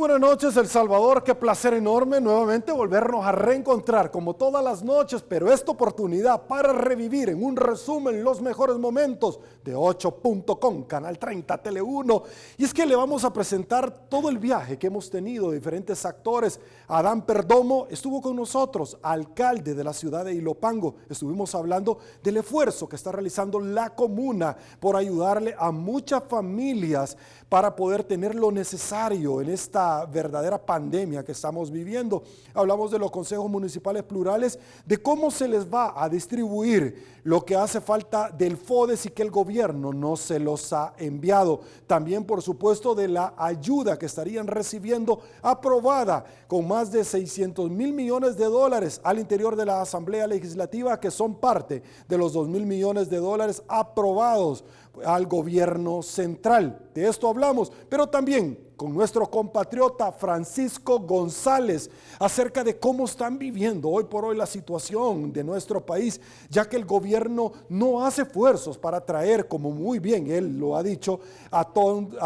buenas noches, El Salvador. Qué placer enorme nuevamente volvernos a reencontrar como todas las noches, pero esta oportunidad para revivir en un resumen los mejores momentos de 8.com, Canal 30, Tele 1. Y es que le vamos a presentar todo el viaje que hemos tenido de diferentes actores. Adán Perdomo estuvo con nosotros, alcalde de la ciudad de Ilopango. Estuvimos hablando del esfuerzo que está realizando la comuna por ayudarle a muchas familias para poder tener lo necesario en esta verdadera pandemia que estamos viviendo. Hablamos de los consejos municipales plurales, de cómo se les va a distribuir lo que hace falta del FODES y que el gobierno no se los ha enviado. También, por supuesto, de la ayuda que estarían recibiendo aprobada con más de 600 mil millones de dólares al interior de la Asamblea Legislativa, que son parte de los 2 mil millones de dólares aprobados al gobierno central. De esto hablamos, pero también con nuestro compatriota Francisco González acerca de cómo están viviendo hoy por hoy la situación de nuestro país, ya que el gobierno no hace esfuerzos para traer, como muy bien él lo ha dicho, a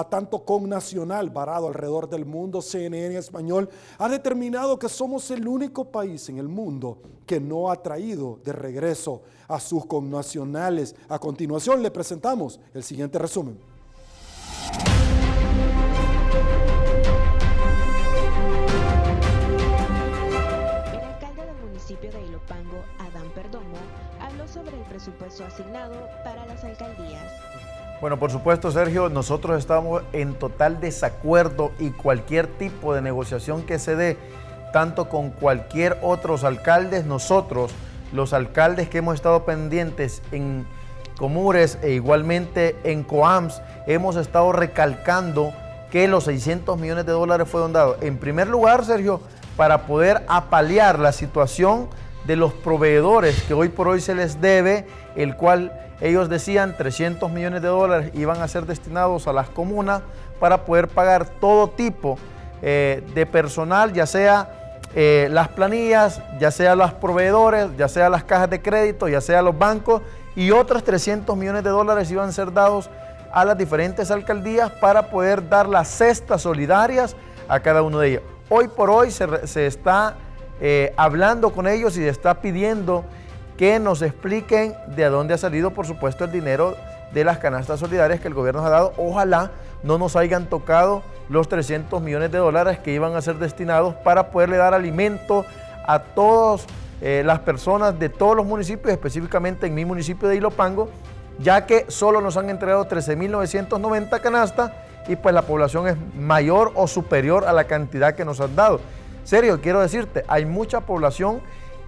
tanto connacional varado alrededor del mundo. CNN Español ha determinado que somos el único país en el mundo que no ha traído de regreso a sus connacionales. A continuación le presentamos el siguiente resumen. El alcalde del municipio de Ilopango, Adán Perdomo, habló sobre el presupuesto asignado para las alcaldías. Bueno, por supuesto, Sergio, nosotros estamos en total desacuerdo y cualquier tipo de negociación que se dé, tanto con cualquier otros alcaldes, nosotros, los alcaldes que hemos estado pendientes en Comures e igualmente en COAMS, hemos estado recalcando que los 600 millones de dólares fueron dados. En primer lugar, Sergio, para poder apalear la situación de los proveedores que hoy por hoy se les debe, el cual ellos decían 300 millones de dólares iban a ser destinados a las comunas para poder pagar todo tipo de personal, ya sea las planillas, ya sea los proveedores, ya sea las cajas de crédito, ya sea los bancos, y otros 300 millones de dólares iban a ser dados a las diferentes alcaldías para poder dar las cestas solidarias a cada uno de ellos. Hoy por hoy se está hablando con ellos y se está pidiendo que nos expliquen de dónde ha salido, por supuesto, el dinero de las canastas solidarias que el gobierno nos ha dado. Ojalá no nos hayan tocado los 300 millones de dólares que iban a ser destinados para poderle dar alimento a todas las personas de todos los municipios, específicamente en mi municipio de Ilopango, ya que solo nos han entregado 13.990 canastas y pues la población es mayor o superior a la cantidad que nos han dado. Serio, quiero decirte, hay mucha población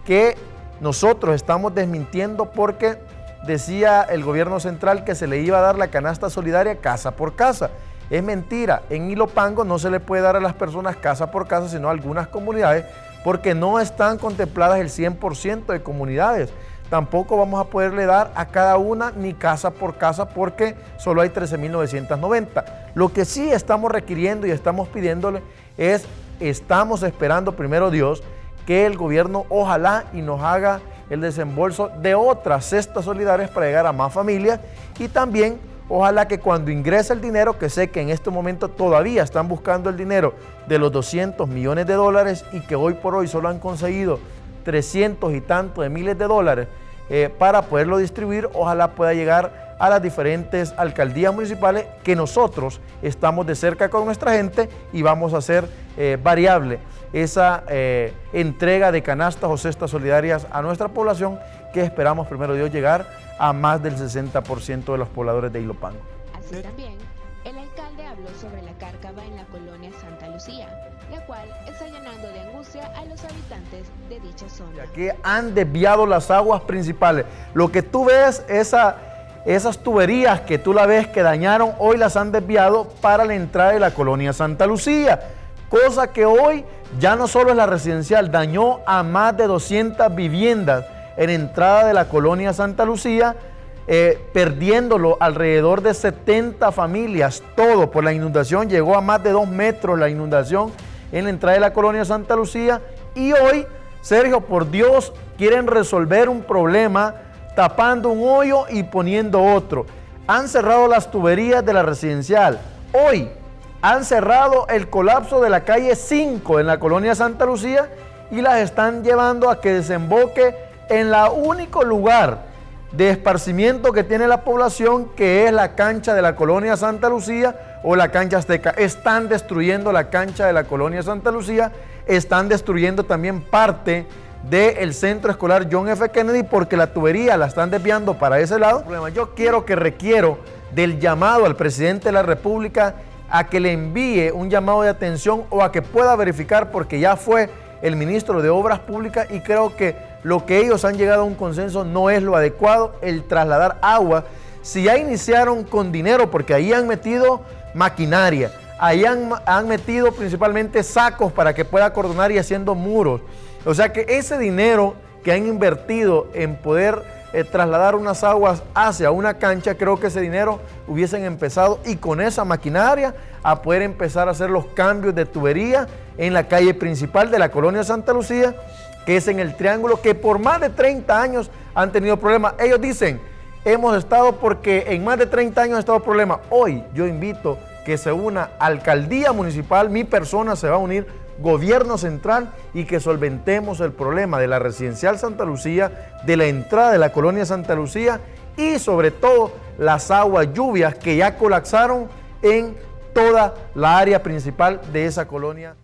que nosotros estamos desmintiendo porque decía el gobierno central que se le iba a dar la canasta solidaria casa por casa. Es mentira, en Ilopango no se le puede dar a las personas casa por casa, sino a algunas comunidades, porque no están contempladas el 100% de comunidades. Tampoco vamos a poderle dar a cada una ni casa por casa porque solo hay 13.990. Lo que sí estamos requiriendo y estamos pidiéndole es, estamos esperando primero Dios, que el gobierno ojalá y nos haga el desembolso de otras cestas solidarias para llegar a más familias, y también ojalá que cuando ingrese el dinero, que sé que en este momento todavía están buscando el dinero de los 200 millones de dólares y que hoy por hoy solo han conseguido 300 y tantos de miles de dólares para poderlo distribuir, ojalá pueda llegar a las diferentes alcaldías municipales, que nosotros estamos de cerca con nuestra gente y vamos a hacer variable esa entrega de canastas o cestas solidarias a nuestra población, que esperamos primero Dios llegar a más del 60% de los pobladores de Ilopango. Así también, el alcalde habló sobre la cárcava en la colonia Santa Lucía, la cual está llenando de angustia a los habitantes de dicha zona. Aquí han desviado las aguas principales. Lo que tú ves, esas tuberías que tú la ves que dañaron, hoy las han desviado para la entrada de la colonia Santa Lucía. Cosa que hoy ya no solo es la residencial, dañó a más de 200 viviendas en entrada de la colonia Santa Lucía, perdiéndolo alrededor de 70 familias, todo por la inundación. Llegó a más de 2 metros la inundación en la entrada de la colonia Santa Lucía, y hoy, Sergio, por Dios, quieren resolver un problema tapando un hoyo y poniendo otro. Han cerrado las tuberías de la residencial. Hoy han cerrado el colapso de la calle 5 en la colonia Santa Lucía y las están llevando a que desemboque en el único lugar de esparcimiento que tiene la población, que es la cancha de la colonia Santa Lucía o la cancha Azteca. Están destruyendo la cancha de la colonia Santa Lucía, están destruyendo también parte del centro escolar John F. Kennedy porque la tubería la están desviando para ese lado. Yo requiero del llamado al presidente de la República a que le envíe un llamado de atención o a que pueda verificar, porque ya fue el ministro de Obras Públicas y creo que lo que ellos han llegado a un consenso no es lo adecuado, el trasladar agua. Si ya iniciaron con dinero, porque ahí han metido maquinaria, ahí han metido principalmente sacos para que pueda cordonar y haciendo muros. O sea que ese dinero que han invertido en poder trasladar unas aguas hacia una cancha, creo que ese dinero hubiesen empezado y con esa maquinaria a poder empezar a hacer los cambios de tubería en la calle principal de la colonia Santa Lucía, que es en el Triángulo, que por más de 30 años han tenido problemas. Ellos dicen, hemos estado porque en más de 30 años ha estado problemas. Hoy yo invito que se una alcaldía municipal, mi persona se va a unir, gobierno central, y que solventemos el problema de la residencial Santa Lucía, de la entrada de la colonia Santa Lucía y sobre todo las aguas lluvias que ya colapsaron en toda la área principal de esa colonia.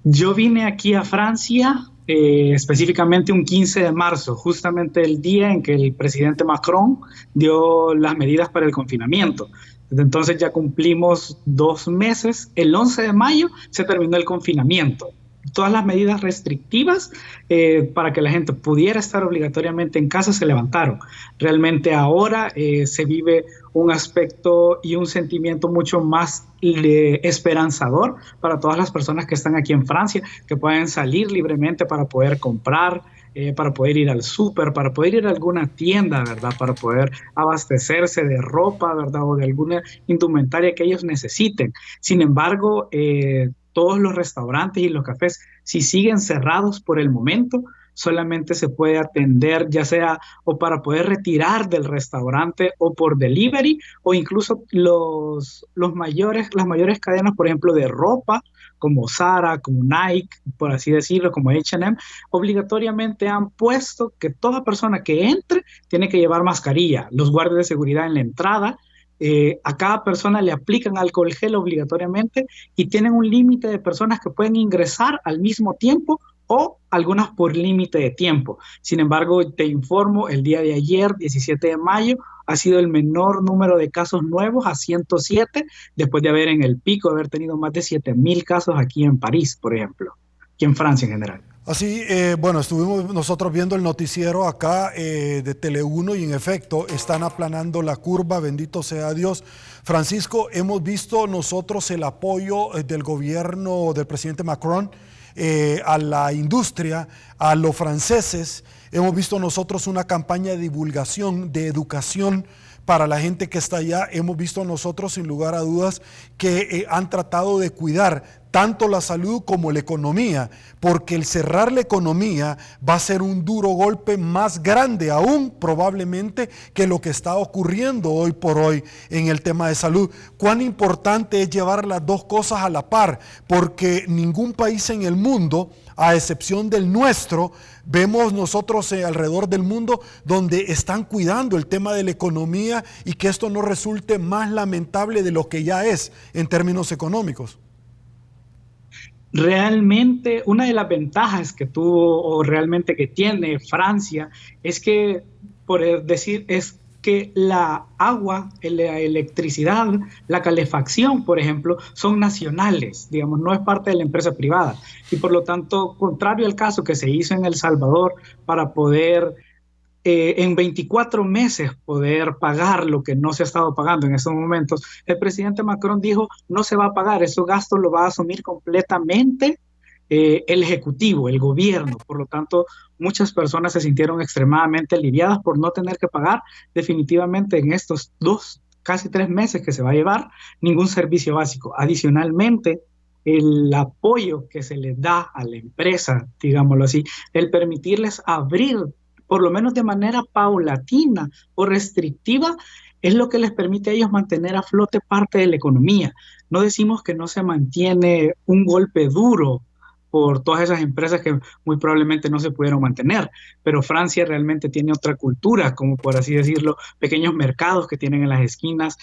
Yo vine aquí a Francia específicamente un 15 de marzo, justamente el día en que el presidente Macron dio las medidas para el confinamiento. Desde entonces ya cumplimos 2 meses. El 11 de mayo se terminó el confinamiento. Todas las medidas restrictivas para que la gente pudiera estar obligatoriamente en casa se levantaron. Realmente ahora se vive un aspecto y un sentimiento mucho más esperanzador para todas las personas que están aquí en Francia, que pueden salir libremente para poder comprar, para poder ir al súper, para poder ir a alguna tienda, ¿verdad? Para poder abastecerse de ropa, ¿verdad? O de alguna indumentaria que ellos necesiten. Sin embargo, todos los restaurantes y los cafés, si siguen cerrados por el momento, solamente se puede atender, ya sea o para poder retirar del restaurante o por delivery, o incluso las mayores cadenas, por ejemplo, de ropa, como Zara, como Nike, por así decirlo, como H&M, obligatoriamente han puesto que toda persona que entre tiene que llevar mascarilla. Los guardias de seguridad en la entrada, a cada persona le aplican alcohol gel obligatoriamente y tienen un límite de personas que pueden ingresar al mismo tiempo o algunas por límite de tiempo. Sin embargo, te informo, el día de ayer, 17 de mayo, ha sido el menor número de casos nuevos, a 107, después de haber en el pico, haber tenido más de 7,000 casos aquí en París, por ejemplo, aquí en Francia en general. Así, bueno, estuvimos nosotros viendo el noticiero acá de Tele1 y en efecto están aplanando la curva, bendito sea Dios. Francisco, hemos visto nosotros el apoyo del gobierno del presidente Macron a la industria, a los franceses. Hemos visto nosotros una campaña de divulgación, de educación para la gente que está allá. Hemos visto nosotros, sin lugar a dudas, que han tratado de cuidar tanto la salud como la economía, porque el cerrar la economía va a ser un duro golpe más grande aún probablemente que lo que está ocurriendo hoy por hoy en el tema de salud. Cuán importante es llevar las dos cosas a la par, porque ningún país en el mundo, a excepción del nuestro, vemos nosotros alrededor del mundo donde están cuidando el tema de la economía y que esto no resulte más lamentable de lo que ya es en términos económicos. Realmente una de las ventajas que tuvo o realmente que tiene Francia es que, es que la agua, la electricidad, la calefacción, por ejemplo, son nacionales, digamos, no es parte de la empresa privada. Y por lo tanto, contrario al caso que se hizo en El Salvador para poder en 24 meses poder pagar lo que no se ha estado pagando en estos momentos, el presidente Macron dijo, no se va a pagar, esos gastos los va a asumir completamente el Ejecutivo, el gobierno. Por lo tanto, muchas personas se sintieron extremadamente aliviadas por no tener que pagar definitivamente en estos casi 3 meses que se va a llevar ningún servicio básico. Adicionalmente, el apoyo que se les da a la empresa, digámoslo así, el permitirles abrir por lo menos de manera paulatina o restrictiva, es lo que les permite a ellos mantener a flote parte de la economía. No decimos que no se mantiene un golpe duro por todas esas empresas que muy probablemente no se pudieron mantener, pero Francia realmente tiene otra cultura, como por así decirlo, pequeños mercados que tienen en las esquinas,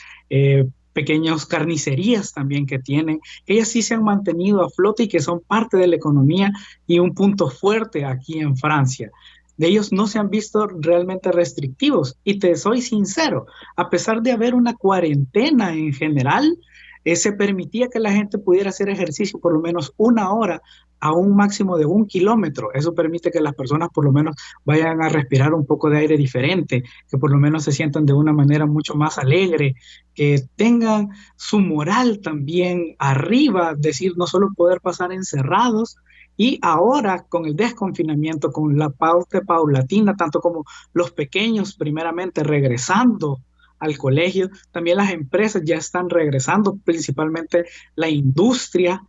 pequeños carnicerías también que tienen, que ellas sí se han mantenido a flote y que son parte de la economía y un punto fuerte aquí en Francia. De ellos no se han visto realmente restrictivos. Y te soy sincero, a pesar de haber una cuarentena en general, se permitía que la gente pudiera hacer ejercicio por lo menos 1 hora a un máximo de 1 kilómetro. Eso permite que las personas por lo menos vayan a respirar un poco de aire diferente, que por lo menos se sientan de una manera mucho más alegre, que tengan su moral también arriba, decir, no solo poder pasar encerrados. Y ahora con el desconfinamiento, con la pauta paulatina, tanto como los pequeños primeramente regresando al colegio, también las empresas ya están regresando, principalmente la industria,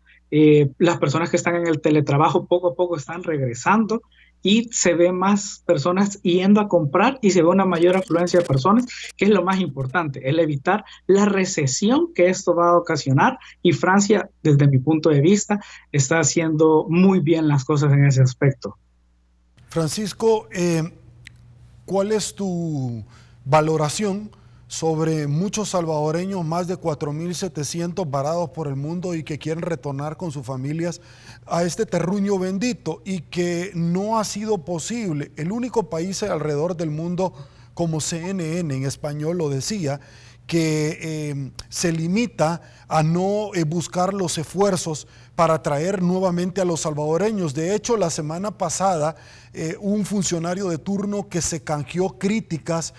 las personas que están en el teletrabajo poco a poco están regresando y se ve más personas yendo a comprar y se ve una mayor afluencia de personas, que es lo más importante, el evitar la recesión que esto va a ocasionar. Y Francia, desde mi punto de vista, está haciendo muy bien las cosas en ese aspecto. Francisco, ¿cuál es tu valoración sobre muchos salvadoreños, más de 4.700 varados por el mundo y que quieren retornar con sus familias a este terruño bendito y que no ha sido posible? El único país alrededor del mundo, como CNN en español lo decía, que se limita a no buscar los esfuerzos para traer nuevamente a los salvadoreños. De hecho, la semana pasada, un funcionario de turno que se canjeó críticas,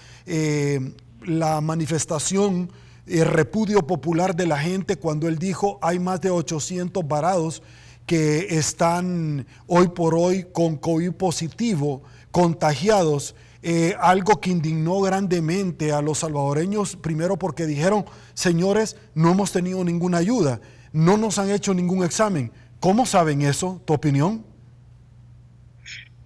la manifestación, el repudio popular de la gente cuando él dijo hay más de 800 varados que están hoy por hoy con COVID positivo, contagiados, algo que indignó grandemente a los salvadoreños, primero porque dijeron, señores, no hemos tenido ninguna ayuda, no nos han hecho ningún examen. ¿Cómo saben eso? ¿Tu opinión?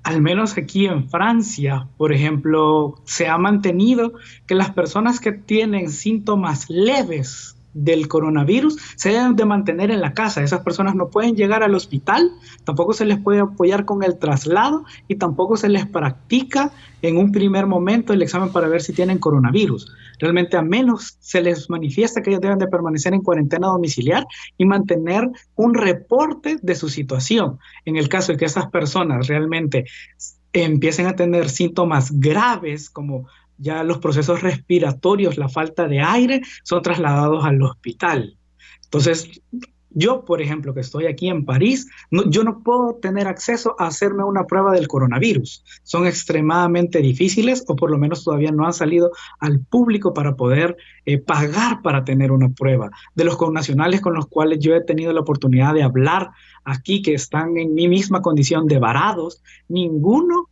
Al menos aquí en Francia, por ejemplo, se ha mantenido que las personas que tienen síntomas leves del coronavirus se deben de mantener en la casa. Esas personas no pueden llegar al hospital, tampoco se les puede apoyar con el traslado y tampoco se les practica en un primer momento el examen para ver si tienen coronavirus. Realmente, a menos se les manifiesta que ellos deben de permanecer en cuarentena domiciliar y mantener un reporte de su situación. En el caso de que esas personas realmente empiecen a tener síntomas graves como ya los procesos respiratorios, la falta de aire, son trasladados al hospital. Entonces, yo, por ejemplo, que estoy aquí en París, yo no puedo tener acceso a hacerme una prueba del coronavirus. Son extremadamente difíciles, o por lo menos todavía no han salido al público para poder pagar para tener una prueba. De los connacionales con los cuales yo he tenido la oportunidad de hablar aquí, que están en mi misma condición de varados, ninguno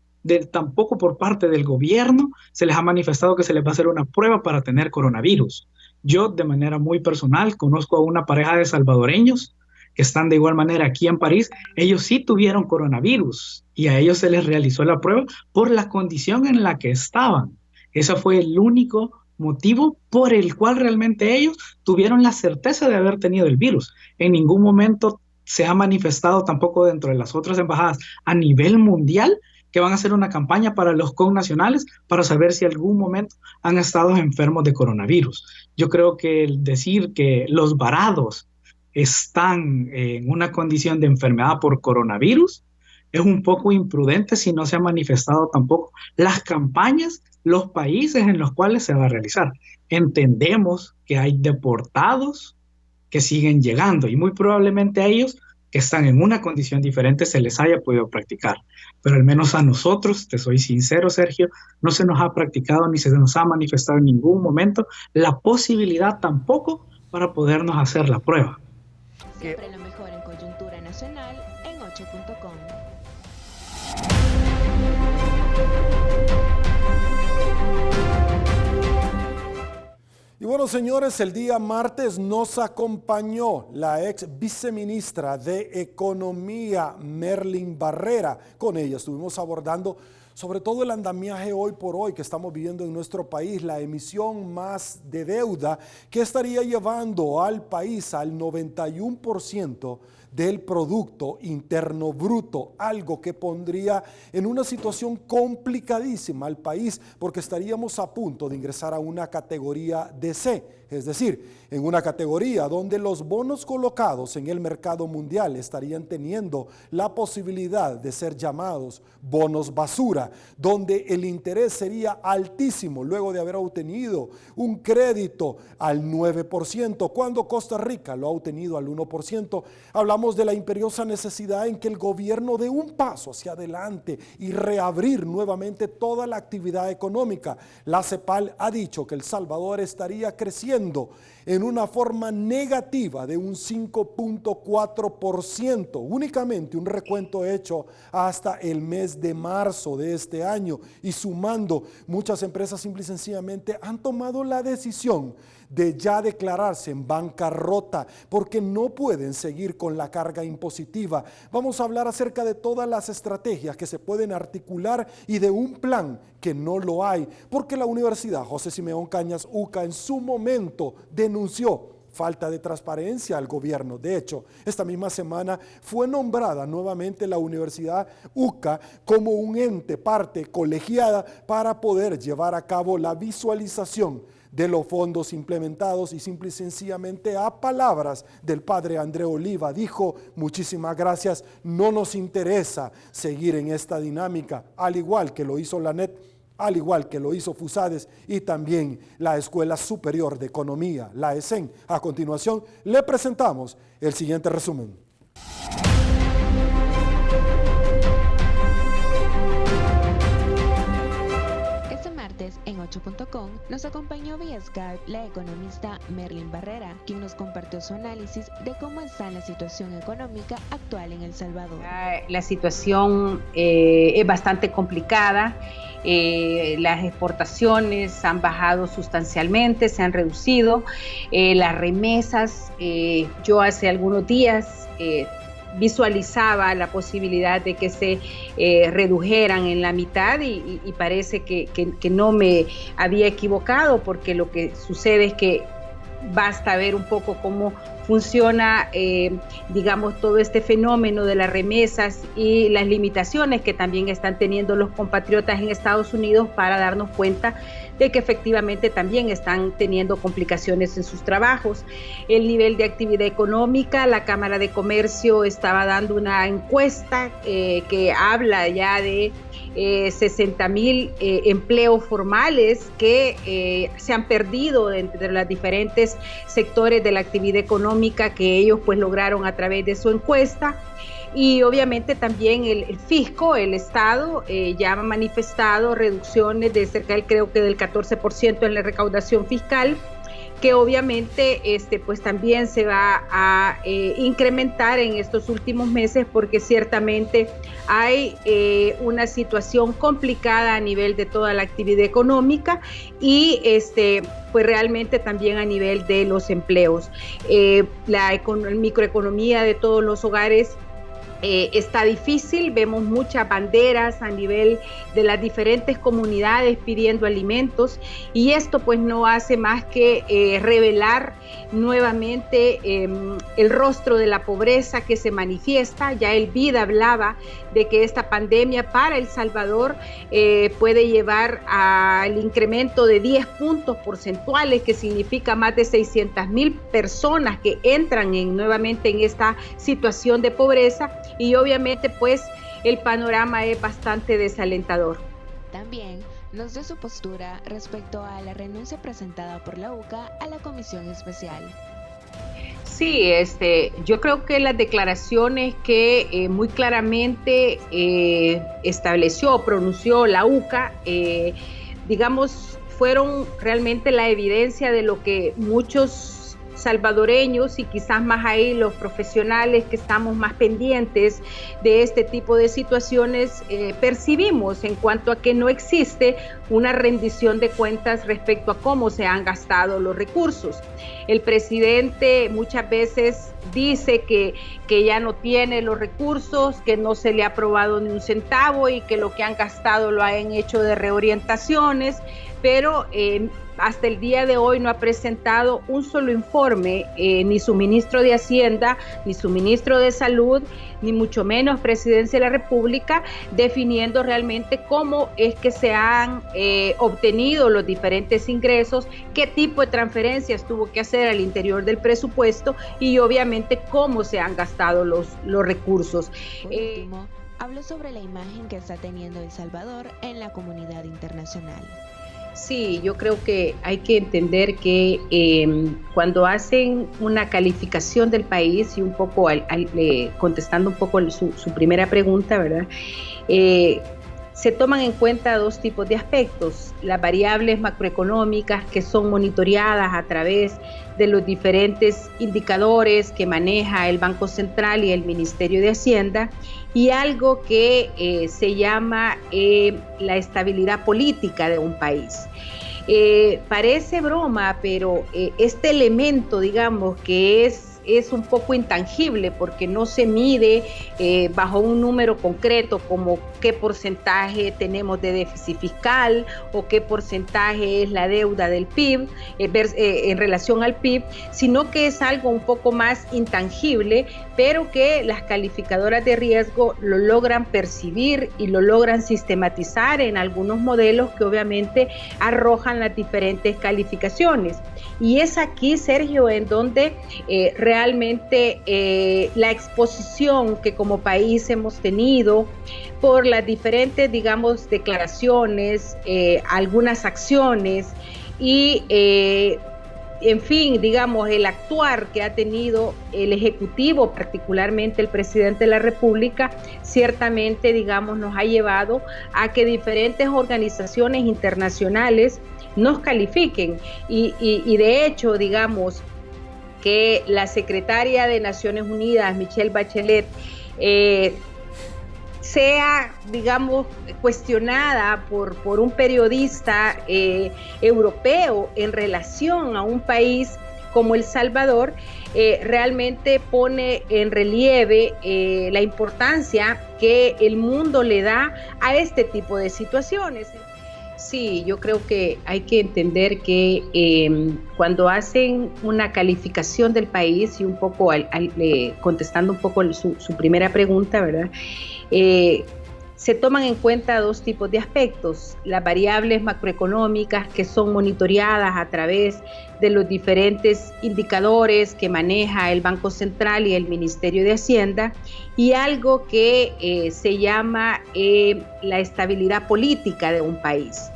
tampoco por parte del gobierno se les ha manifestado que se les va a hacer una prueba para tener coronavirus. Yo, de manera muy personal, conozco a una pareja de salvadoreños que están de igual manera aquí en París. Ellos sí tuvieron coronavirus y a ellos se les realizó la prueba por la condición en la que estaban. Ese fue el único motivo por el cual realmente ellos tuvieron la certeza de haber tenido el virus. En ningún momento se ha manifestado tampoco dentro de las otras embajadas a nivel mundial que van a hacer una campaña para los connacionales para saber si algún momento han estado enfermos de coronavirus. Yo creo que el decir que los varados están en una condición de enfermedad por coronavirus es un poco imprudente si no se han manifestado tampoco las campañas, los países en los cuales se va a realizar. Entendemos que hay deportados que siguen llegando y muy probablemente a ellos que están en una condición diferente se les haya podido practicar. Pero al menos a nosotros, te soy sincero, Sergio, no se nos ha practicado ni se nos ha manifestado en ningún momento la posibilidad tampoco para podernos hacer la prueba. Siempre lo mejor en coyuntura nacional en 8.com. Y bueno, señores, el día martes nos acompañó la ex viceministra de Economía, Merlin Barrera. Con ella estuvimos abordando sobre todo el andamiaje hoy por hoy que estamos viviendo en nuestro país, la emisión más de deuda que estaría llevando al país al 91% del Producto Interno Bruto, algo que pondría en una situación complicadísima al país porque estaríamos a punto de ingresar a una categoría de C, es decir, en una categoría donde los bonos colocados en el mercado mundial estarían teniendo la posibilidad de ser llamados bonos basura, donde el interés sería altísimo luego de haber obtenido un crédito al 9%, cuando Costa Rica lo ha obtenido al 1%. Hablamos de la imperiosa necesidad en que el gobierno dé un paso hacia adelante y reabrir nuevamente toda la actividad económica. La CEPAL ha dicho que El Salvador estaría creciendo en una forma negativa de un 5.4%, únicamente un recuento hecho hasta el mes de marzo de este año, y sumando, muchas empresas simple y sencillamente han tomado la decisión de ya declararse en bancarrota porque no pueden seguir con la carga impositiva. Vamos a hablar acerca de todas las estrategias que se pueden articular y de un plan que no lo hay, porque la Universidad José Simeón Cañas UCA en su momento denunció falta de transparencia al gobierno. De hecho, esta misma semana fue nombrada nuevamente la Universidad UCA como un ente parte colegiada para poder llevar a cabo la visualización de los fondos implementados, y simple y sencillamente a palabras del padre André Oliva dijo: muchísimas gracias, no nos interesa seguir en esta dinámica, al igual que lo hizo la NET, al igual que lo hizo FUSADES y también la Escuela Superior de Economía, la ESEN. A continuación le presentamos el siguiente resumen. En 8.com nos acompañó vía Skype la economista Merlin Barrera, quien nos compartió su análisis de cómo está la situación económica actual en El Salvador. La situación es bastante complicada. Las exportaciones han bajado sustancialmente, se han reducido. Las remesas, yo hace algunos días visualizaba la posibilidad de que se redujeran en la mitad y parece que no me había equivocado, porque lo que sucede es que basta ver un poco cómo funciona, digamos, todo este fenómeno de las remesas y las limitaciones que también están teniendo los compatriotas en Estados Unidos para darnos cuenta de que efectivamente también están teniendo complicaciones en sus trabajos. El nivel de actividad económica, la Cámara de Comercio estaba dando una encuesta que habla ya de 60,000 empleos formales que se han perdido entre los diferentes sectores de la actividad económica que ellos pues lograron a través de su encuesta. Y obviamente también el fisco, el Estado, ya ha manifestado reducciones de cerca del, creo que del 14% en la recaudación fiscal, que obviamente pues también se va a incrementar en estos últimos meses, porque ciertamente hay una situación complicada a nivel de toda la actividad económica y pues realmente también a nivel de los empleos. La microeconomía de todos los hogares está difícil, vemos muchas banderas a nivel de las diferentes comunidades pidiendo alimentos, y esto pues no hace más que revelar nuevamente el rostro de la pobreza que se manifiesta. Ya el BID hablaba de que esta pandemia para El Salvador puede llevar al incremento de 10 puntos porcentuales, que significa más de 600,000 personas que entran nuevamente en esta situación de pobreza. Y obviamente pues el panorama es bastante desalentador. También nos dio su postura respecto a la renuncia presentada por la UCA a la comisión especial. Sí, yo creo que las declaraciones que muy claramente estableció o pronunció la UCA, digamos, fueron realmente la evidencia de lo que muchos salvadoreños y quizás más ahí los profesionales que estamos más pendientes de este tipo de situaciones percibimos en cuanto a que no existe una rendición de cuentas respecto a cómo se han gastado los recursos. El presidente muchas veces dice que ya no tiene los recursos, que no se le ha aprobado ni un centavo y que lo que han gastado lo han hecho de reorientaciones, pero hasta el día de hoy no ha presentado un solo informe, ni su ministro de Hacienda, ni su ministro de Salud, ni mucho menos Presidencia de la República, definiendo realmente cómo es que se han obtenido los diferentes ingresos, qué tipo de transferencias tuvo que hacer al interior del presupuesto y obviamente cómo se han gastado los recursos. Por último, habló sobre la imagen que está teniendo El Salvador en la comunidad internacional. Sí, yo creo que hay que entender que cuando hacen una calificación del país y un poco contestando un poco su primera pregunta, ¿verdad? Se toman en cuenta dos tipos de aspectos: las variables macroeconómicas que son monitoreadas a través de los diferentes indicadores que maneja el Banco Central y el Ministerio de Hacienda, y algo que se llama la estabilidad política de un país. Parece broma, pero este elemento, digamos, que es un poco intangible porque no se mide bajo un número concreto como qué porcentaje tenemos de déficit fiscal o qué porcentaje es la deuda del PIB en relación al PIB, sino que es algo un poco más intangible, pero que las calificadoras de riesgo lo logran percibir y lo logran sistematizar en algunos modelos que obviamente arrojan las diferentes calificaciones. Y es aquí, Sergio, en donde realmente la exposición que como país hemos tenido por las diferentes, digamos, declaraciones, algunas acciones y, en fin, digamos, el actuar que ha tenido el Ejecutivo, particularmente el Presidente de la República, ciertamente, digamos, nos ha llevado a que diferentes organizaciones internacionales nos califiquen y de hecho, digamos, que la secretaria de Naciones Unidas, Michelle Bachelet, sea, digamos, cuestionada por un periodista europeo en relación a un país como El Salvador, realmente pone en relieve la importancia que el mundo le da a este tipo de situaciones. Sí, yo creo que hay que entender que cuando hacen una calificación del país y un poco contestando un poco su primera pregunta, ¿verdad? Se toman en cuenta dos tipos de aspectos: las variables macroeconómicas que son monitoreadas a través de los diferentes indicadores que maneja el Banco Central y el Ministerio de Hacienda, y algo que se llama la estabilidad política de un país.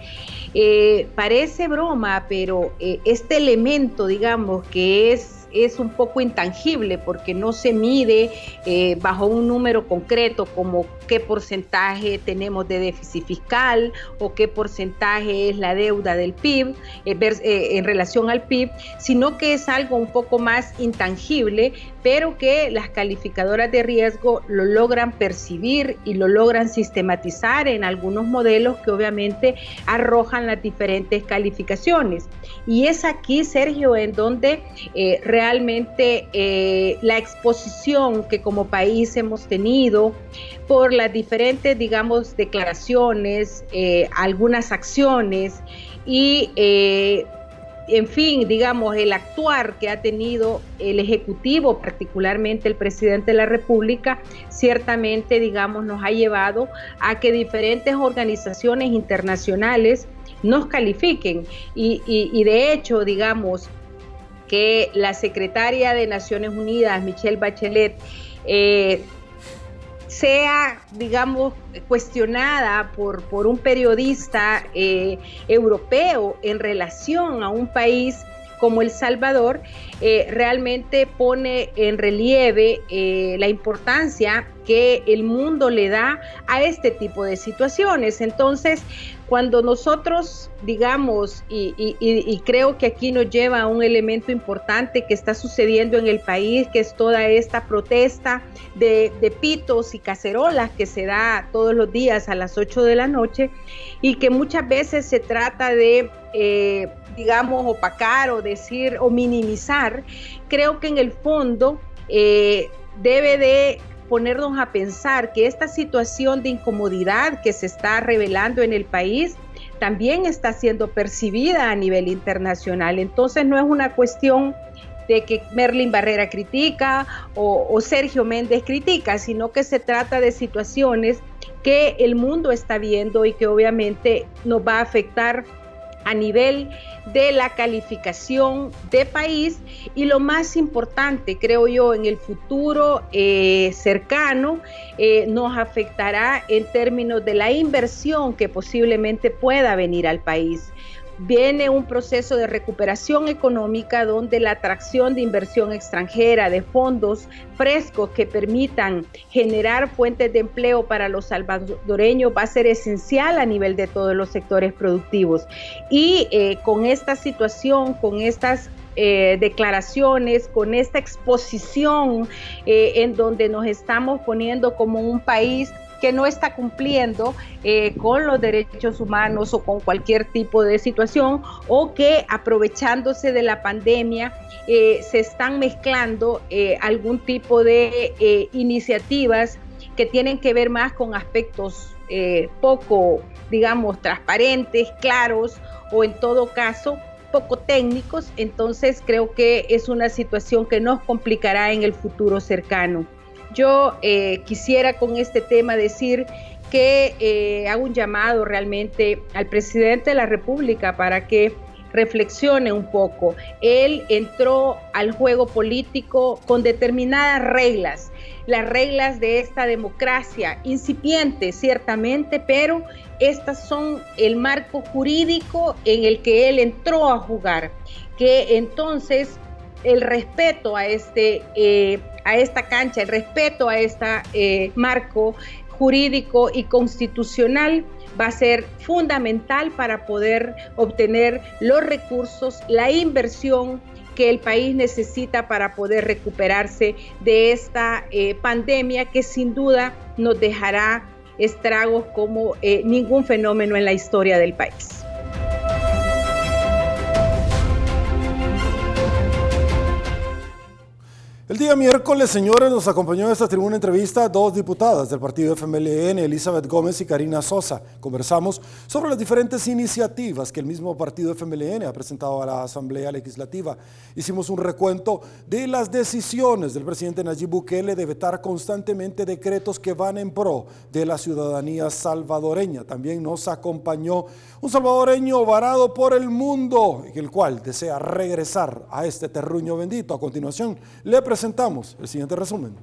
Parece broma, pero este elemento, digamos, que es un poco intangible porque no se mide bajo un número concreto como qué porcentaje tenemos de déficit fiscal o qué porcentaje es la deuda del PIB en relación al PIB, sino que es algo un poco más intangible, pero que las calificadoras de riesgo lo logran percibir y lo logran sistematizar en algunos modelos que obviamente arrojan las diferentes calificaciones. Y es aquí, Sergio, en donde realmente la exposición que como país hemos tenido por las diferentes, digamos, declaraciones, algunas acciones y en fin, digamos, el actuar que ha tenido el Ejecutivo, particularmente el Presidente de la República, ciertamente, digamos, nos ha llevado a que diferentes organizaciones internacionales nos califiquen y de hecho, digamos, que la secretaria de Naciones Unidas, Michelle Bachelet, sea, digamos, cuestionada por un periodista europeo en relación a un país como El Salvador, realmente pone en relieve la importancia que el mundo le da a este tipo de situaciones. Entonces, Cuando nosotros digamos, y creo que aquí nos lleva a un elemento importante que está sucediendo en el país, que es toda esta protesta de pitos y cacerolas que se da todos los días a las 8 de la noche, y que muchas veces se trata de, digamos, opacar o decir o minimizar. Creo que en el fondo debe de ponernos a pensar que esta situación de incomodidad que se está revelando en el país también está siendo percibida a nivel internacional. Entonces no es una cuestión de que Merlin Barrera critica o Sergio Méndez critica, sino que se trata de situaciones que el mundo está viendo y que obviamente nos va a afectar a nivel de la calificación de país, y lo más importante, creo yo, en el futuro cercano, nos afectará en términos de la inversión que posiblemente pueda venir al país. Viene un proceso de recuperación económica donde la atracción de inversión extranjera, de fondos frescos que permitan generar fuentes de empleo para los salvadoreños va a ser esencial a nivel de todos los sectores productivos. Y con esta situación, con estas declaraciones, con esta exposición en donde nos estamos poniendo como un país que no está cumpliendo con los derechos humanos o con cualquier tipo de situación, o que aprovechándose de la pandemia se están mezclando algún tipo de iniciativas que tienen que ver más con aspectos poco, digamos, transparentes, claros, o en todo caso poco técnicos. Entonces creo que es una situación que nos complicará en el futuro cercano. Yo quisiera con este tema decir que hago un llamado realmente al presidente de la República para que reflexione un poco. Él entró al juego político con determinadas reglas, las reglas de esta democracia incipiente ciertamente, pero estas son el marco jurídico en el que él entró a jugar, que entonces el respeto a esta cancha, el respeto a este marco jurídico y constitucional va a ser fundamental para poder obtener los recursos, la inversión que el país necesita para poder recuperarse de esta pandemia que sin duda nos dejará estragos como ningún fenómeno en la historia del país. El día miércoles, señores, nos acompañó en esta tribuna entrevista dos diputadas del partido FMLN, Elizabeth Gómez y Karina Sosa. Conversamos sobre las diferentes iniciativas que el mismo partido FMLN ha presentado a la Asamblea Legislativa. Hicimos un recuento de las decisiones del presidente Nayib Bukele de vetar constantemente decretos que van en pro de la ciudadanía salvadoreña. También nos acompañó un salvadoreño varado por el mundo, el cual desea regresar a este terruño bendito. A continuación, le presentamos el siguiente resumen.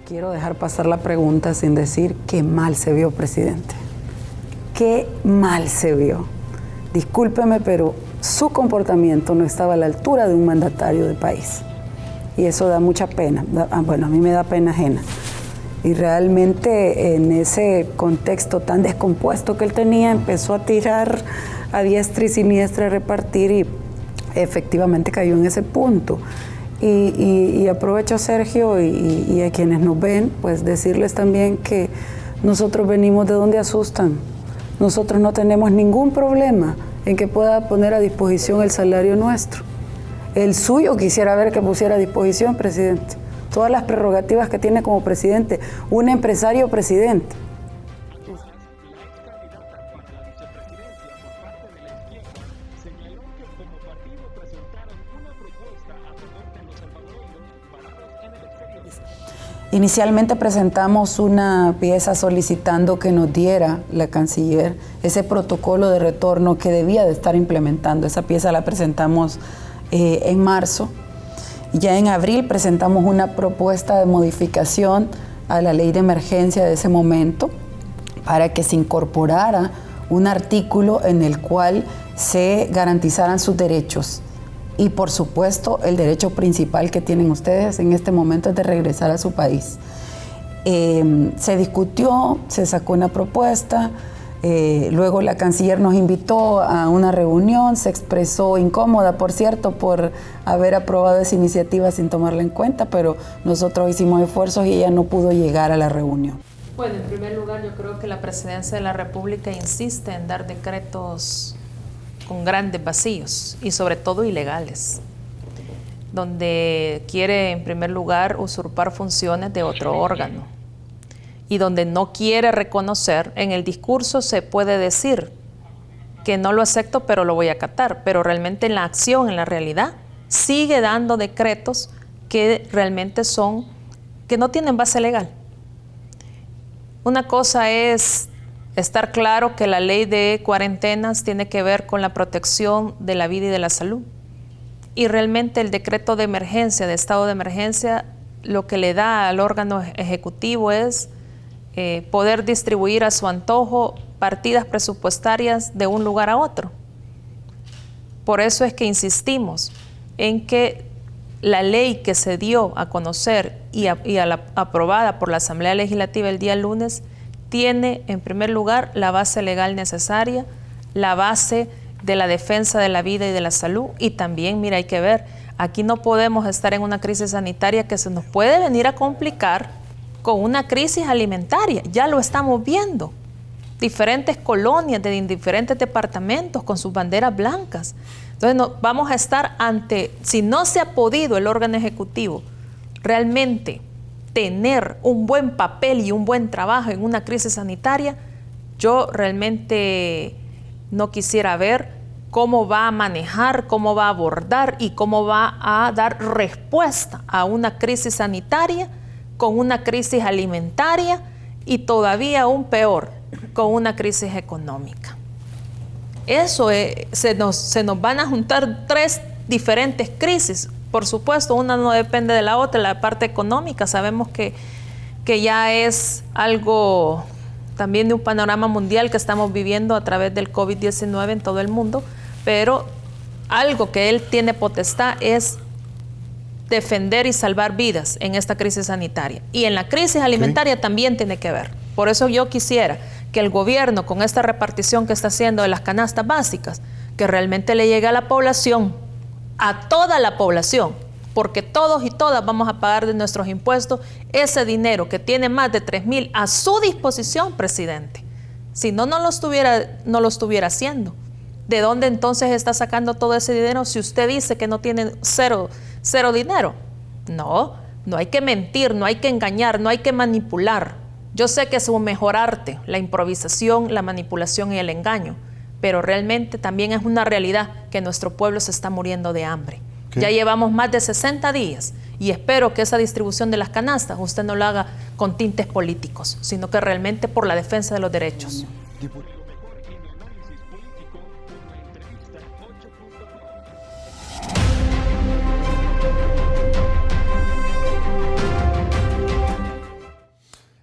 Quiero dejar pasar la pregunta sin decir qué mal se vio, presidente. Qué mal se vio. Discúlpeme, pero su comportamiento no estaba a la altura de un mandatario de país. Y eso da mucha pena. Bueno, a mí me da pena ajena. Y realmente en ese contexto tan descompuesto que él tenía, empezó a tirar a diestra y siniestra, a repartir, y efectivamente cayó en ese punto. Y aprovecho, Sergio, y a quienes nos ven, pues decirles también que nosotros venimos de donde asustan. Nosotros no tenemos ningún problema en que pueda poner a disposición el salario nuestro. El suyo quisiera ver que pusiera a disposición, presidente. Todas las prerrogativas que tiene como presidente, un empresario presidente. Inicialmente presentamos una pieza solicitando que nos diera la canciller ese protocolo de retorno que debía de estar implementando. Esa pieza la presentamos en marzo. Ya en abril presentamos una propuesta de modificación a la ley de emergencia de ese momento para que se incorporara un artículo en el cual se garantizaran sus derechos. Y por supuesto, el derecho principal que tienen ustedes en este momento es de regresar a su país. Se discutió, se sacó una propuesta, luego la canciller nos invitó a una reunión, se expresó incómoda, por cierto, por haber aprobado esa iniciativa sin tomarla en cuenta, pero nosotros hicimos esfuerzos y ella no pudo llegar a la reunión. Bueno, en primer lugar, yo creo que la Presidencia de la República insiste en dar decretos con grandes vacíos y sobre todo ilegales, donde quiere en primer lugar usurpar funciones de otro órgano y donde no quiere reconocer. En el discurso se puede decir que no lo acepto pero lo voy a acatar, pero realmente en la acción, en la realidad, sigue dando decretos que realmente que no tienen base legal. Una cosa es estar claro que la ley de cuarentenas tiene que ver con la protección de la vida y de la salud. Y realmente el decreto de emergencia, de estado de emergencia, lo que le da al órgano ejecutivo es poder distribuir a su antojo partidas presupuestarias de un lugar a otro. Por eso es que insistimos en que la ley que se dio a conocer y aprobada por la Asamblea Legislativa el día lunes tiene en primer lugar la base legal necesaria, la base de la defensa de la vida y de la salud. Y también, mira, hay que ver, aquí no podemos estar en una crisis sanitaria que se nos puede venir a complicar con una crisis alimentaria. Ya lo estamos viendo. Diferentes colonias de diferentes departamentos con sus banderas blancas. Entonces vamos a estar ante, si no se ha podido el órgano ejecutivo realmente tener un buen papel y un buen trabajo en una crisis sanitaria, yo realmente no quisiera ver cómo va a manejar, cómo va a abordar y cómo va a dar respuesta a una crisis sanitaria con una crisis alimentaria y todavía aún peor, con una crisis económica. Eso se nos van a juntar tres diferentes crisis. Por supuesto, una no depende de la otra, la parte económica. Sabemos que ya es algo también de un panorama mundial que estamos viviendo a través del COVID-19 en todo el mundo, pero algo que él tiene potestad es defender y salvar vidas en esta crisis sanitaria. Y en la crisis alimentaria también tiene que ver. Por eso yo quisiera que el gobierno, con esta repartición que está haciendo de las canastas básicas, que realmente le llegue a la población, a toda la población, porque todos y todas vamos a pagar de nuestros impuestos ese dinero que tiene más de 3,000 a su disposición, presidente. Si no lo estuviera haciendo. ¿De dónde entonces está sacando todo ese dinero si usted dice que no tiene cero dinero? No hay que mentir, no hay que engañar, no hay que manipular. Yo sé que es un mejor arte, la improvisación, la manipulación y el engaño, pero realmente también es una realidad que nuestro pueblo se está muriendo de hambre. Ya llevamos más de 60 días y espero que esa distribución de las canastas usted no lo haga con tintes políticos, sino que realmente por la defensa de los derechos.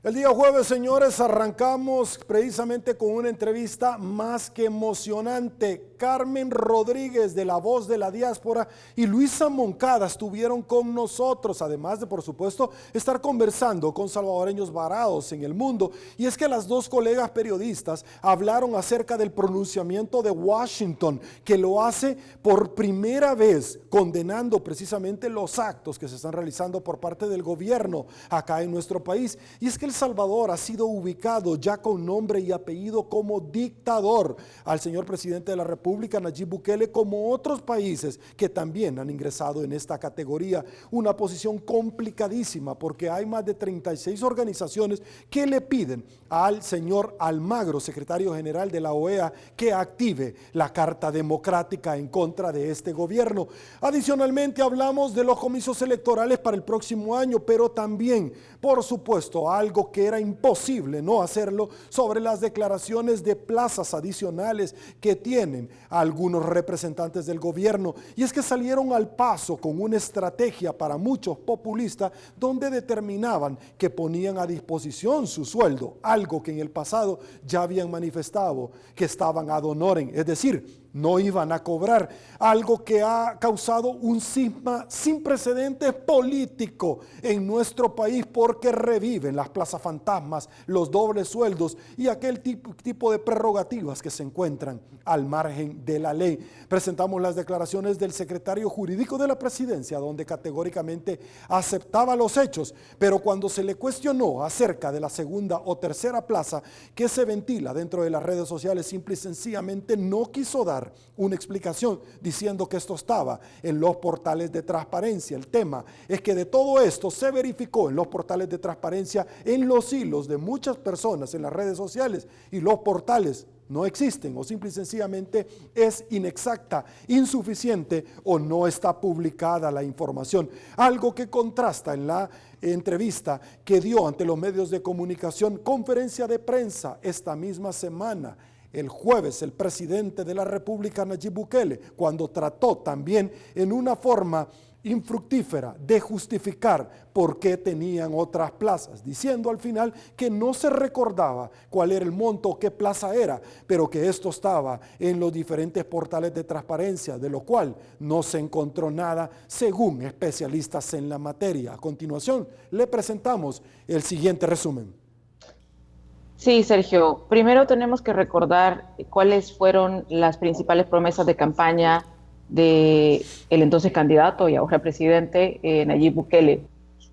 El día jueves, señores, arrancamos precisamente con una entrevista más que emocionante. Carmen Rodríguez, de La Voz de la Diáspora, y Luisa Moncada estuvieron con nosotros, además de, por supuesto, estar conversando con salvadoreños varados en el mundo. Y es que las dos colegas periodistas hablaron acerca del pronunciamiento de Washington, que lo hace por primera vez, condenando precisamente los actos que se están realizando por parte del gobierno acá en nuestro país. Y es que El Salvador ha sido ubicado ya con nombre y apellido como dictador al señor presidente de la República, Nayib Bukele, como otros países que también han ingresado en esta categoría. Una posición complicadísima porque hay más de 36 organizaciones que le piden al señor Almagro, secretario general de la OEA, que active la Carta Democrática en contra de este gobierno. Adicionalmente hablamos de los comicios electorales para el próximo año, pero también, por supuesto, algo que era imposible no hacerlo, sobre las declaraciones de plazas adicionales que tienen a algunos representantes del gobierno, y es que salieron al paso con una estrategia para muchos populistas donde determinaban que ponían a disposición su sueldo, algo que en el pasado ya habían manifestado que estaban ad honorem, es decir, no iban a cobrar, algo que ha causado un cisma sin precedentes político en nuestro país porque reviven las plazas fantasmas, los dobles sueldos y aquel tipo de prerrogativas que se encuentran al margen de la ley. Presentamos las declaraciones del secretario jurídico de la presidencia, donde categóricamente aceptaba los hechos, pero cuando se le cuestionó acerca de la segunda o tercera plaza que se ventila dentro de las redes sociales, simple y sencillamente no quiso dar una explicación diciendo que esto estaba en los portales de transparencia. El tema es que de todo esto se verificó en los portales de transparencia, en los hilos de muchas personas en las redes sociales, y los portales no existen o simple y sencillamente es inexacta, insuficiente o no está publicada la información. Algo que contrasta en la entrevista que dio ante los medios de comunicación, conferencia de prensa esta misma semana. El jueves, el presidente de la República, Nayib Bukele, cuando trató también en una forma infructífera de justificar por qué tenían otras plazas, diciendo al final que no se recordaba cuál era el monto o qué plaza era, pero que esto estaba en los diferentes portales de transparencia, de lo cual no se encontró nada según especialistas en la materia. A continuación, le presentamos el siguiente resumen. Sí, Sergio. Primero tenemos que recordar cuáles fueron las principales promesas de campaña del entonces candidato y ahora presidente Nayib Bukele.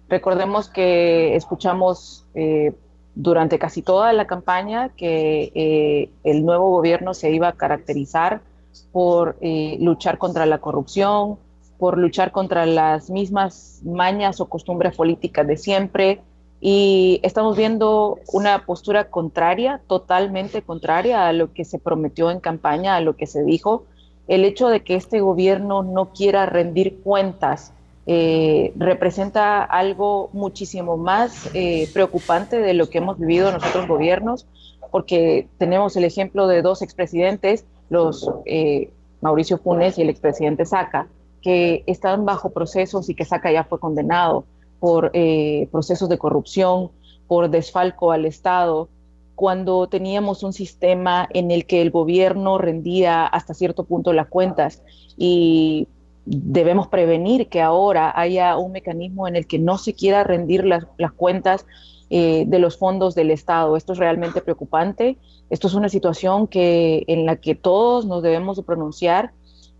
Recordemos que escuchamos durante casi toda la campaña que el nuevo gobierno se iba a caracterizar por luchar contra la corrupción, por luchar contra las mismas mañas o costumbres políticas de siempre. Y estamos viendo una postura contraria, totalmente contraria a lo que se prometió en campaña, a lo que se dijo. El hecho de que este gobierno no quiera rendir cuentas representa algo muchísimo más preocupante de lo que hemos vivido en los otros gobiernos, porque tenemos el ejemplo de dos expresidentes, los Mauricio Funes y el expresidente Saca, que están bajo procesos y que Saca ya fue condenado por procesos de corrupción, por desfalco al Estado, cuando teníamos un sistema en el que el gobierno rendía hasta cierto punto las cuentas, y debemos prevenir que ahora haya un mecanismo en el que no se quiera rendir las cuentas de los fondos del Estado. Esto es realmente preocupante. Esto es una situación en la que todos nos debemos de pronunciar.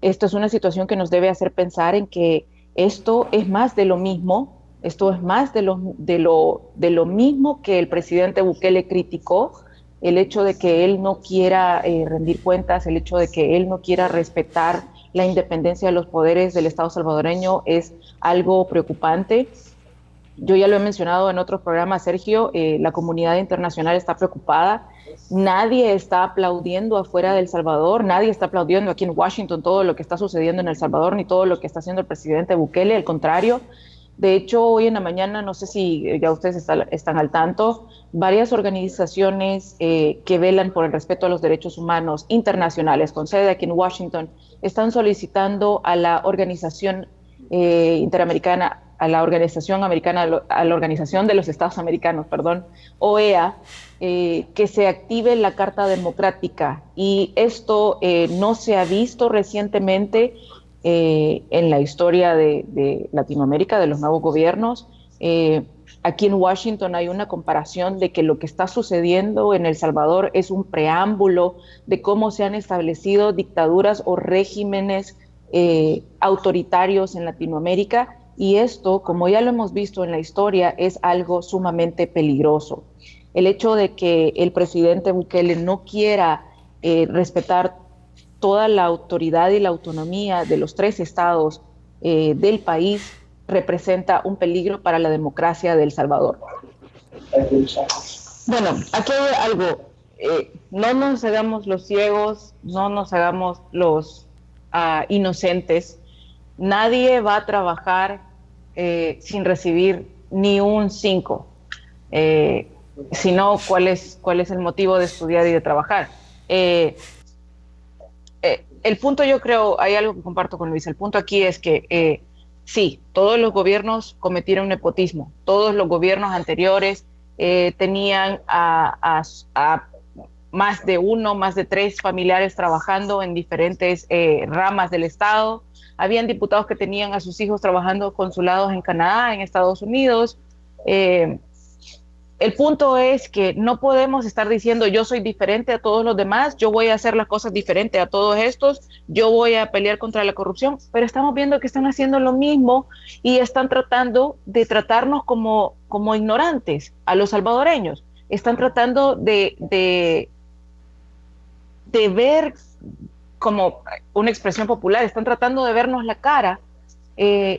Esto es una situación que nos debe hacer pensar en que esto es más de lo mismo. Esto es más de lo mismo que el presidente Bukele criticó, el hecho de que él no quiera rendir cuentas, el hecho de que él no quiera respetar la independencia de los poderes del Estado salvadoreño es algo preocupante. Yo ya lo he mencionado en otros programas, Sergio, la comunidad internacional está preocupada. Nadie está aplaudiendo afuera de El Salvador, nadie está aplaudiendo aquí en Washington todo lo que está sucediendo en El Salvador, ni todo lo que está haciendo el presidente Bukele, al contrario. De hecho, hoy en la mañana, no sé si ya ustedes están al tanto, varias organizaciones que velan por el respeto a los derechos humanos internacionales, con sede aquí en Washington, están solicitando a la Organización Interamericana, a la Organización de los Estados Americanos, OEA, que se active la Carta Democrática. Y esto no se ha visto recientemente en la historia de Latinoamérica, de los nuevos gobiernos. Aquí en Washington hay una comparación de que lo que está sucediendo en El Salvador es un preámbulo de cómo se han establecido dictaduras o regímenes autoritarios en Latinoamérica, y esto, como ya lo hemos visto en la historia, es algo sumamente peligroso. El hecho de que el presidente Bukele no quiera respetar toda la autoridad y la autonomía de los 3 estados del país representa un peligro para la democracia de El Salvador. Bueno, aquí hay algo. No nos hagamos los ciegos, no nos hagamos los inocentes. Nadie va a trabajar sin recibir ni un 5. Sino, ¿cuál es el motivo de estudiar y de trabajar? el punto, yo creo, hay algo que comparto con Luis, el punto aquí es que sí, todos los gobiernos cometieron nepotismo, todos los gobiernos anteriores tenían a más de uno, más de 3 familiares trabajando en diferentes ramas del Estado. Habían diputados que tenían a sus hijos trabajando consulados en Canadá, en Estados Unidos. El punto es que no podemos estar diciendo yo soy diferente a todos los demás, yo voy a hacer las cosas diferentes a todos estos, yo voy a pelear contra la corrupción, pero estamos viendo que están haciendo lo mismo y están tratando de tratarnos como ignorantes a los salvadoreños. Están tratando de ver, como una expresión popular, están tratando de vernos la cara,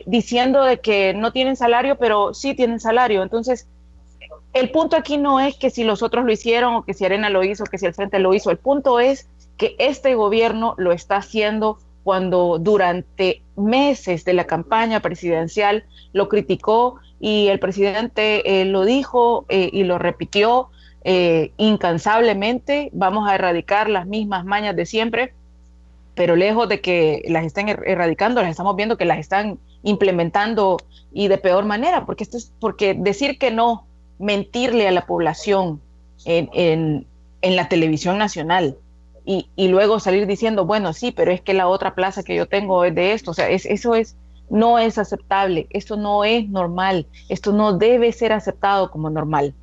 diciendo de que no tienen salario, pero sí tienen salario. Entonces, el punto aquí no es que si los otros lo hicieron, o que si Arena lo hizo, o que si el Frente lo hizo. El punto es que este gobierno lo está haciendo cuando durante meses de la campaña presidencial lo criticó, y el presidente lo dijo y lo repitió incansablemente: vamos a erradicar las mismas mañas de siempre. Pero lejos de que las estén erradicando, las estamos viendo que las están implementando, y de peor manera, porque decir que no, mentirle a la población en la televisión nacional y luego salir diciendo, bueno, sí, pero es que la otra plaza que yo tengo es de esto, o sea, no es aceptable, esto no es normal, esto no debe ser aceptado como normal.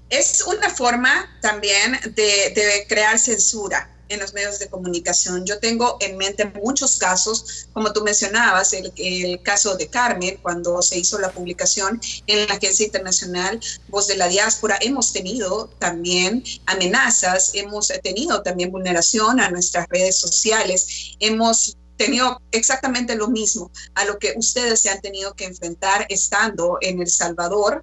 Es una forma también de crear censura en los medios de comunicación. Yo tengo en mente muchos casos, como tú mencionabas, el caso de Carmen, cuando se hizo la publicación en la Agencia Internacional Voz de la Diáspora. Hemos tenido también amenazas, hemos tenido también vulneración a nuestras redes sociales, hemos tenido exactamente lo mismo a lo que ustedes se han tenido que enfrentar estando en El Salvador,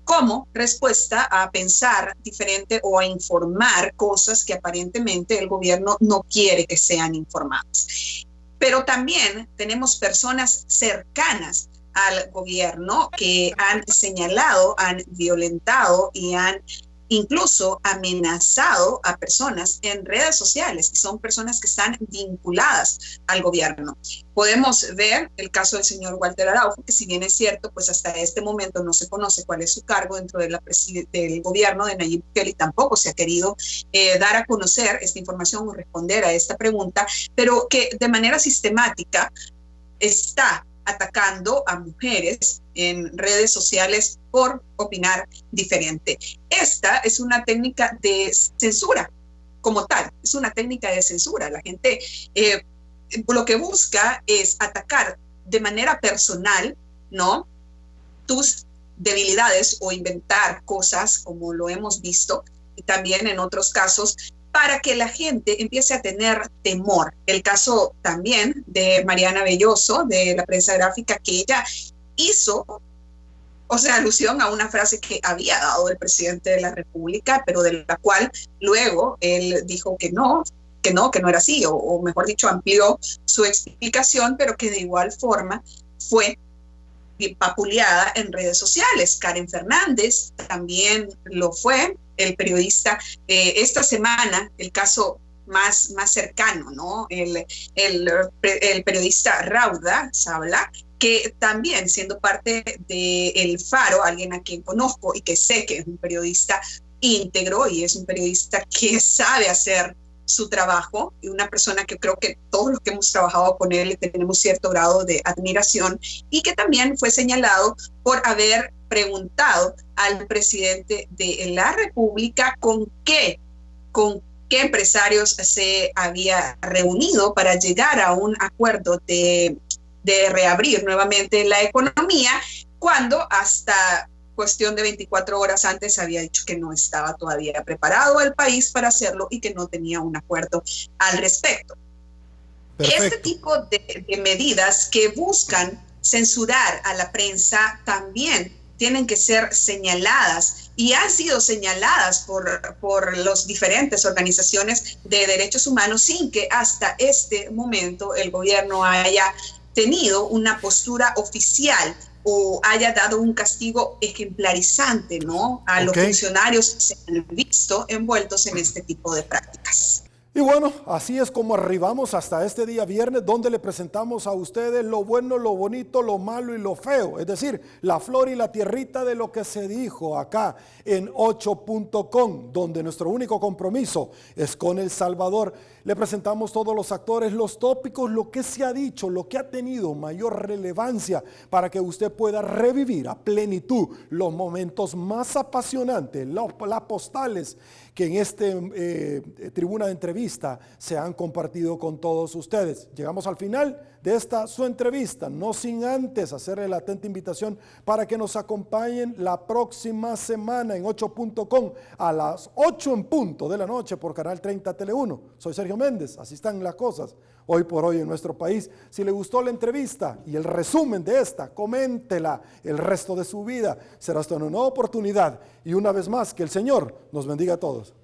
como respuesta a pensar diferente o a informar cosas que aparentemente el gobierno no quiere que sean informadas. Pero también tenemos personas cercanas al gobierno que han señalado, han violentado y han incluso amenazado a personas en redes sociales, y son personas que están vinculadas al gobierno. Podemos ver el caso del señor Walter Araujo, que si bien es cierto, pues hasta este momento no se conoce cuál es su cargo dentro de del gobierno de Nayib Bukele, tampoco se ha querido dar a conocer esta información o responder a esta pregunta, pero que de manera sistemática está atacando a mujeres en redes sociales por opinar diferente. Esta es una técnica de censura como tal, es una técnica de censura. La gente lo que busca es atacar de manera personal, ¿no?, tus debilidades, o inventar cosas, como lo hemos visto y también en otros casos, para que la gente empiece a tener temor. El caso también de Mariana Belloso, de la prensa gráfica, que ella hizo, o sea, alusión a una frase que había dado el presidente de la República, pero de la cual luego él dijo que no era así, o mejor dicho, amplió su explicación, pero que de igual forma fue vapuleada en redes sociales. Karen Fernández también lo fue, el periodista. Esta semana, el caso más cercano, ¿no?, el periodista Rauda Sabla, que también, siendo parte de El Faro, alguien a quien conozco y que sé que es un periodista íntegro y es un periodista que sabe hacer su trabajo, y una persona que creo que todos los que hemos trabajado con él tenemos cierto grado de admiración, y que también fue señalado por haber preguntado al presidente de la República con qué empresarios se había reunido para llegar a un acuerdo de reabrir nuevamente la economía, cuando hasta cuestión de 24 horas antes había dicho que no estaba todavía preparado el país para hacerlo y que no tenía un acuerdo al respecto. Perfecto. Este tipo de medidas que buscan censurar a la prensa también tienen que ser señaladas, y han sido señaladas por las diferentes organizaciones de derechos humanos, sin que hasta este momento el gobierno haya tenido una postura oficial o haya dado un castigo ejemplarizante, ¿no?, a los funcionarios que se han visto envueltos en este tipo de prácticas. Y bueno, así es como arribamos hasta este día viernes, donde le presentamos a ustedes lo bueno, lo bonito, lo malo y lo feo. Es decir, la flor y la tierrita de lo que se dijo acá en 8.com, donde nuestro único compromiso es con El Salvador. Le presentamos todos los actores, los tópicos, lo que se ha dicho, lo que ha tenido mayor relevancia para que usted pueda revivir a plenitud los momentos más apasionantes, las postales que en este tribuna de entrevista se han compartido con todos ustedes. Llegamos al final de esta su entrevista, no sin antes hacerle la atenta invitación para que nos acompañen la próxima semana en 8.com a las 8 en punto de la noche por Canal 30 Tele 1. Soy Sergio Méndez, así están las cosas hoy por hoy en nuestro país. Si le gustó la entrevista y el resumen de esta, coméntela el resto de su vida. Será hasta una nueva oportunidad y una vez más que el Señor nos bendiga a todos.